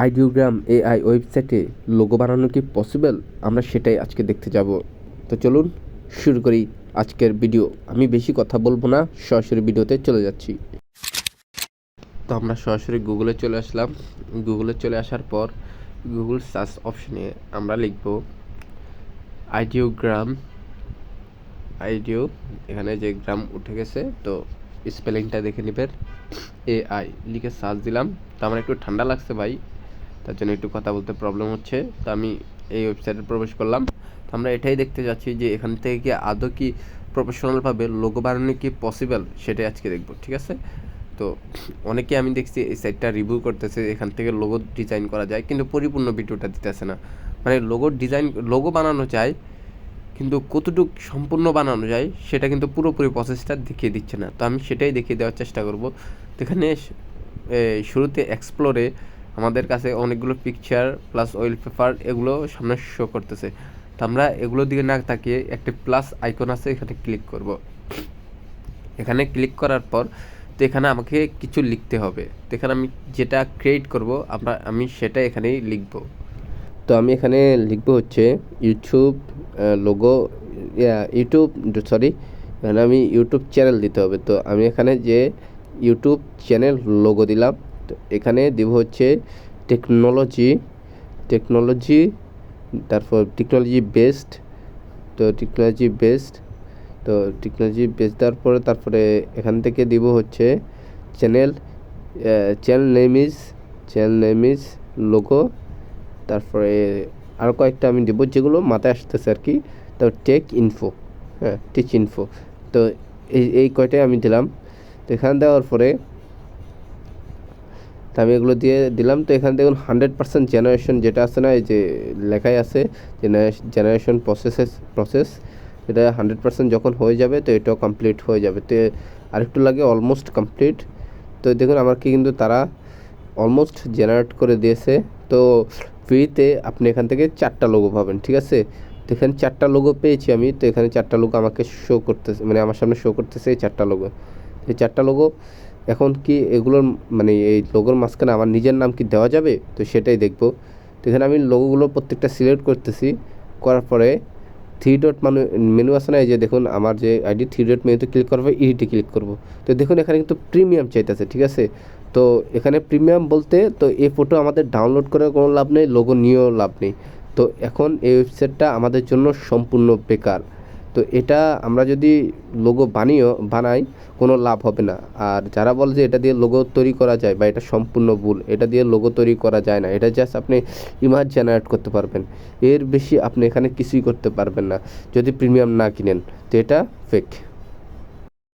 Ideogram AI ওয়েবসাইটে logo বানানো কি পসিবল? আমরা সেটাই আজকে দেখতে যাব। তো চলুন শুরু করি আজকের ভিডিও। আমি বেশি কথা বলবো না, সরাসরি ভিডিওতে চলে যাচ্ছি। তো আমরা সরাসরি গুগলে চলে আসলাম। গুগলে চলে আসার পর গুগল সার্চ অপশনে আমরা লিখব আইডিওগ্রাম। এখানে যে গ্রাম উঠে গেছে, তো স্পেলিংটা দেখে নেবেন। এআই লিখে সার্চ দিলাম। তো আমার একটু ঠান্ডা লাগছে ভাই, তার জন্য একটু কথা বলতে প্রবলেম হচ্ছে। তো আমি এই ওয়েবসাইটে প্রবেশ করলাম। তো আমরা এটাই দেখতে যাচ্ছি যে এখান থেকে কি আদৌ কি প্রফেশনালভাবে লোগো বানানো কি পসিবল, সেটাই আজকে দেখব, ঠিক আছে? তো অনেকে আমি দেখছি এই সাইটটা রিভিউ করতেছে, এখান থেকে লোগো ডিজাইন করা যায়, কিন্তু পরিপূর্ণ ভিডিওটা দিতেছে না। মানে লোগো বানানো যায়, কিন্তু কতটুক সম্পূর্ণ বানানো যায় সেটা কিন্তু পুরোপুরি প্রসেসটা দেখিয়ে দিচ্ছে না। তো আমি সেটাই দেখিয়ে দেওয়ার চেষ্টা করব। তো এখানে শুরুতে এক্সপ্লোরে আমাদের কাছে অনেকগুলো পিকচার প্লাস অয়েল পেপার এগুলো সামনে শো করতেছে। তো আমরা এগুলোর দিকে না তাকিয়ে একটা প্লাস আইকন আছে, এখানে ক্লিক করব। এখানে ক্লিক করার পর তো এখানে আমাকে কিছু লিখতে হবে। তো এখানে আমি যেটা ক্রিয়েট করব আমি সেটা এখানেই লিখব। তো আমি এখানে লিখব হচ্ছে ইউটিউব লোগো, এখানে আমি ইউটিউব চ্যানেল দিতে হবে। তো আমি এখানে যে ইউটিউব চ্যানেল লোগো দিলাম। তো এখানে দেব হচ্ছে টেকনোলজি, তারপর টেকনোলজি বেসড। তো টেকনোলজি বেসড তারপরে এখান থেকে দিব হচ্ছে চ্যানেল নেম ইজ লোগো। তারপরে আরও কয়েকটা আমি দেবো যেগুলো মাথায় আসতেছে আর কি। তো টিচ ইনফো। তো এই কয়টাই আমি দিলাম। তো এখানে দেওয়ার পরে তো আমি এগুলো দিয়ে দিলাম। তো এখানে দেখুন 100% জেনারেশন যেটা আছে না, এই যে লেখাই আছে জেনারেশন প্রসেস, এটা 100% যখন হয়ে যাবে তো এটাও কমপ্লিট হয়ে যাবে। তো আরেকটু লাগে, অলমোস্ট কমপ্লিট। তো দেখুন আমাকে কিন্তু তারা অলমোস্ট জেনারেট করে দিয়েছে। তো ফ্রিতে আপনি এখান থেকে 4টা লোগো পাবেন, ঠিক আছে? তো এখানে 4টা লোগো পেয়েছি আমি। তো এখানে 4টা লোগো আমাকে শো করতেছে, মানে আমার সামনে শো করতেছে এই 4টা লোগো। এই 4টা লোগো এখন কি এগুলোর মানে এই লোগোর মাঝখানে আমার নিজের নাম কি দেওয়া যাবে? তো সেটাই দেখব। তো এখানে আমি লোগোগুলো প্রত্যেকটা সিলেক্ট করতেছি। করার পরে 3 ডট মেনু আছে না, এই যে দেখুন আমার যে আইডি 3 ডট মেনুতে ক্লিক করবো, ইডিটে ক্লিক করব। তো দেখুন এখানে কিন্তু প্রিমিয়াম চাইতেছে, ঠিক আছে? তো এখানে প্রিমিয়াম বলতে তো এই ফটো আমাদের ডাউনলোড করে কোনো লাভ নেই, লোগো নিয়েও লাভ নেই। তো এখন এই ওয়েবসাইটটা আমাদের জন্য সম্পূর্ণ বেকার। তো এটা আমরা যদি লোগো বানাই কোনো লাভ হবে না। আর যারা বলে যে এটা দিয়ে লোগো তৈরি করা যায়, বা এটা সম্পূর্ণ ভুল, এটা দিয়ে লোগো তৈরি করা যায় না। এটা জাস্ট আপনি ইমেজ জেনারেট করতে পারবেন, এর বেশি আপনি এখানে কিছুই করতে পারবেন না যদি প্রিমিয়াম না কিনেন। তো এটা ফেক।